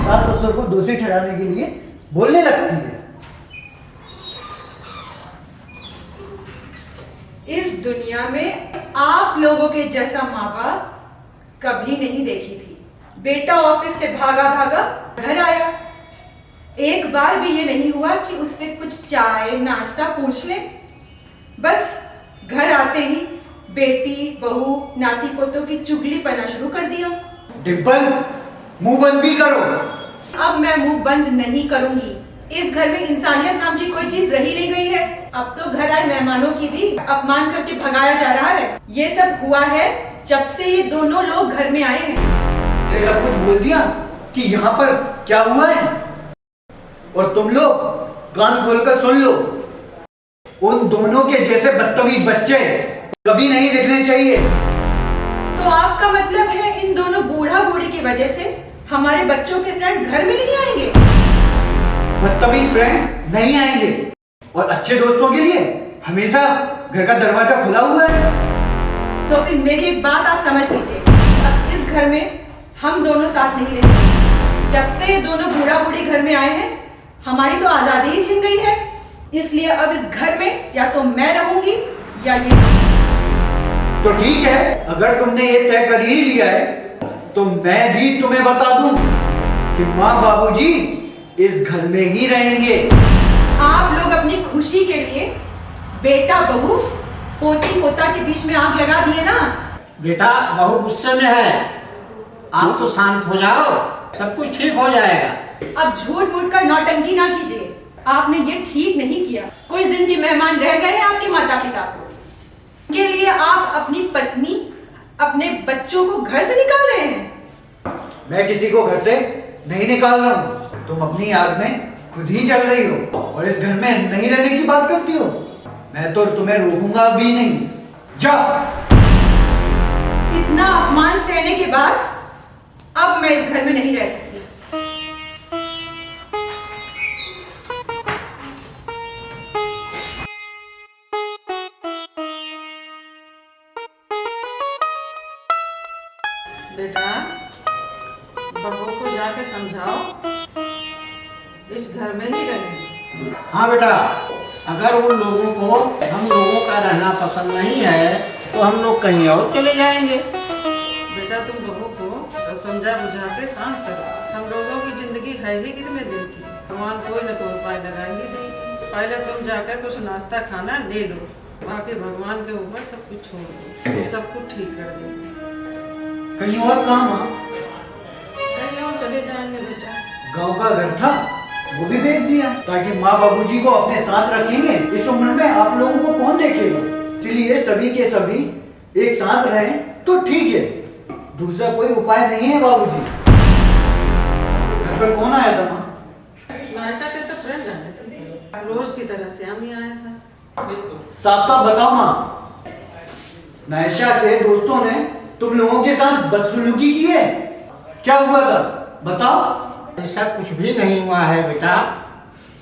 सास ससुर को दोषी ठहराने के लिए बोलने लगती है। इस दुनिया में आप लोगों के जैसा माँ बाप कभी नहीं देखी थी। बेटा ऑफिस से भागा भागा घर आया, एक बार भी ये नहीं हुआ कि उससे कुछ चाय नाश्ता पूछ ले। बस घर आते ही बेटी बहू नाती पोतों की चुगली पना शुरू कर दिया। डिम्पल, मुंह बंद भी करो। अब मैं मुंह बंद नहीं करूंगी। इस घर में इंसानियत नाम की कोई चीज रही नहीं गई है। अब तो घर आए मेहमानों की भी अपमान करके भगाया जा रहा है। ये सब हुआ है जब से ये दोनों लोग घर में आए हैं। ये सब कुछ बोल दिया कि यहाँ पर क्या हुआ है, और तुम लोग कान खोलकर सुन लो। उन दोनों के जैसे बदतमीज बच्चे कभी नहीं दिखने चाहिए। तो आपका मतलब है इन दोनों बूढ़ा बूढ़ी की वजह से हमारे बच्चों के फ्रेंड घर में नहीं आएंगे? बदतमीज फ्रेंड नहीं आएंगे, और अच्छे दोस्तों के लिए हमेशा घर का दरवाजा खुला हुआ है। तो फिर मेरी एक बात आप समझ लीजिए, अब इस घर में हम दोनों साथ नहीं रहेंगे। जब से ये दोनों बूढ़ा बूढ़ी घर में आए हैं, हमारी तो आजादी ही छिन गई है। इसलिए अब इस घर में या तो मैं रहूंगी या ये। तो ठीक है, अगर तुमने ये तय कर ही लिया है तो मैं भी तुम्हें बता दूं कि माँ बाबूजी इस घर में ही रहेंगे। आप लोग अपनी खुशी के लिए बेटा बहू पोती पोता के बीच में आग लगा दिए ना। बेटा बहू गुस्से में है, आप तो शांत हो जाओ, सब कुछ ठीक हो जाएगा। अब झूठ मूठ कर नौटंकी ना कीजिए। आपने ये ठीक नहीं किया। कुछ दिन के मेहमान रह गए हैं आपके माता पिता को, के लिए आप अपनी पत्नी अपने बच्चों को घर से निकाल रहे हैं। मैं किसी को घर से नहीं निकाल रहा हूँ। तुम अपनी आग में खुद ही जल रही हो और इस घर में नहीं रहने की बात करती हो। मैं तो तुम्हें रोकूंगा भी नहीं। जा। इतना अपमान सहने के बाद अब मैं इस घर में नहीं रह सकती। बेटा बहू को जाके समझाओ इस घर में ही रहें। हाँ बेटा, अगर उन लोगों को हम लोगों का रहना पसंद नहीं है तो हम लोग कहीं और चले जाएंगे। बेटा तुम बहू को समझा बुझा के शांत करो। हम लोगों की जिंदगी है ही कितने दिन की, भगवान कोई न कोई उपाय लगा ही देंगे। पहले तुम जाकर कुछ नाश्ता खाना ले लो, बाकी भगवान के ऊपर सब कुछ छोड़ दो, सब कुछ ठीक कर देंगे। कहीं और काम आ? कहीं और चले जाएंगे बेटा। गांव का घर था वो भी बेच दिया ताकि माँ बाबूजी को अपने साथ रखेंगे। इस उम्र में आप लोगों को कौन देखेगा, इसलिए सभी के सभी एक साथ रहें तो ठीक है। दूसरा कोई उपाय नहीं है। बाबूजी घर पर कौन आया था? माँ नायशा के तो फ्रेंड आए थे, रोज की तरह श्याम ही आया था। साफ साफ बताओ माँ, नायशा के दोस्तों ने तुम लोगों के साथ बदसलूकी की है? क्या हुआ था बताओ। ऐसा कुछ भी नहीं हुआ है बेटा।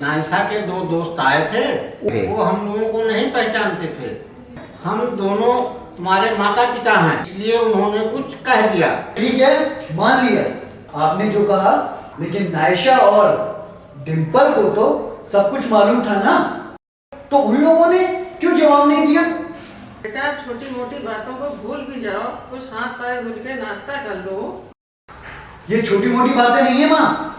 नायशा के दो दोस्त आए थे, वो हम लोगों को नहीं पहचानते थे। हम दोनों तुम्हारे माता पिता हैं, इसलिए उन्होंने कुछ कह दिया। ठीक है, मान लिया आपने जो कहा, लेकिन नायशा और डिम्पल को तो सब कुछ मालूम था ना, तो उन लोगों ने क्यों जवाब नहीं दिया? बेटा छोटी मोटी बातों को भूल भी जाओ, कुछ हाथ पैर धुल के नाश्ता कर लो। ये छोटी मोटी बातें नहीं है माँ।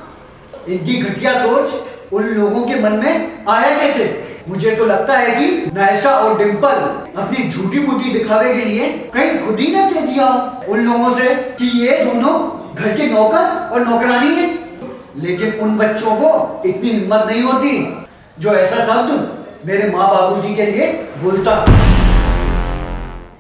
इनकी घटिया सोच उन लोगों के मन में आया कैसे? मुझे तो लगता है कि नायशा और डिम्पल अपनी झूठी मूठी दिखावे के लिए कहीं खुद ही ना कह दिया उन लोगों से कि ये दोनों घर के नौकर और नौकरानी है। लेकिन उन बच्चों को इतनी हिम्मत नहीं होती जो ऐसा शब्द मेरे माँ बाबूजी के लिए बोलता।